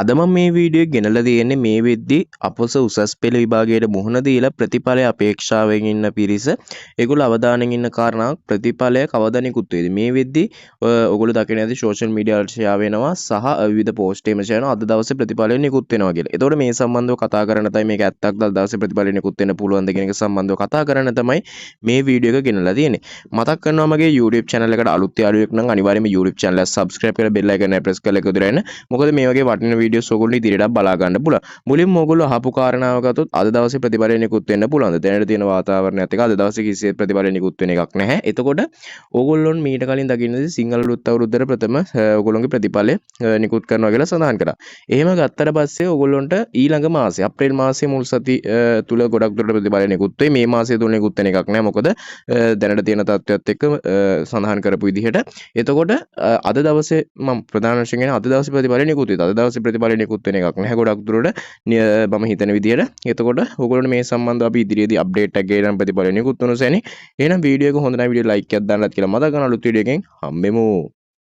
අද මම මේ වීඩියෝ ගෙනලා තියෙන්නේ මේ වෙද්දි අපොස උසස් පෙළ විභාගයට මුහුණ දීලා ප්‍රතිඵලය අපේක්ෂාවෙන් ඉන්න පිරිස ඒගොල්ලෝ අවධානයෙන් ඉන්න කාරණාවක් ප්‍රතිඵලය කවදා නිකුත් වේද මේ වෙද්දි ඔයගොල්ලෝ දකින්න ඇති සෝෂල් මීඩියා වල ෂෙයා වෙනවා සහ විවිධ පෝස්ට් එහෙම ෂෙයා වෙනවා අද දවසේ ප්‍රතිඵලය නිකුත් වෙනවා කියලා. ඒතකොට මේ සම්බන්ධව කතා කරන්න තමයි මේක ඇත්තක්ද අද දවසේ ප්‍රතිඵලය නිකුත් වෙන්න පුළුවන්ද කියන එක සම්බන්ධව කතා කරන්න තමයි මේ වීඩියෝ එක ගෙනලා තියෙන්නේ. මතක් කරනවා මගේ YouTube channel එකට අලුත් යාළුවෙක් නම් අනිවාර්යයෙන්ම YouTube channel එක subscribe කරලා bell icon එක press කරලා එකතු වෙන්න. මොකද මේ වගේ වටින වීඩියෝස් ඔයගොල්ලෝ ඉදිරියට බලා ගන්න පුළුවන්. මුලින්ම ඔයගොල්ලෝ අහපු කාරණාව ගත්තොත් අද දවසේ ප්‍රතිඵලය නිකුත් වෙන්න පුළුවන්ද? දැනට තියෙන වාතාවරණයත් එක්ක අද දවසේ කිසිසේත් ප්‍රතිඵලය නිකුත් වෙන එකක් නැහැ. එතකොට ඕගොල්ලොන් මීට කලින් දකින්නදී සිංහල අලුත් අවුරුද්දේ ප්‍රථම ඔයගොල්ලෝගේ ප්‍රතිඵලය නිකුත් කරනවා කියලා සඳහන් කරා. එහෙම ගත්තට පස්සේ ඔයගොල්ලොන්ට ඊළඟ මාසේ අප්‍රේල් මාසයේ මුල් සති තුල ගොඩක් දුරට ප්‍රතිඵලය නිකුත් වෙයි. මේ මාසයේ තුල නිකුත් වෙන එකක් නැහැ. මොකද දැනට තියෙන තත්ත්වයක් එක්ක සඳහන් කරපු විදිහට. එතකොට අද දවසේ මම ප්‍රධාන වශයෙන් කියන අද දවසේ ප්‍රතිඵලය නිකුත් වෙයි. අද දවසේ ප්‍රතිඵලය නිකුත් වෙන එකක් නැහැ ගොඩක් දුරට මම හිතන විදිහට. එතකොට ඔයගොල්ලෝ මේ සම්බන්ධව අපි ඉදිරියේදී අප්ඩේට් එකක් ගේනම් ප්‍රතිඵලය නිකුත් වෙනසෙනි. එහෙනම් වීඩියෝ එක හොඳ නැහැ වීඩියෝ ලයික් එකක් දාන්නත් කියලා මතක කරගන්න අලුත් වීඩියෝ එකෙන් හම්බෙමු.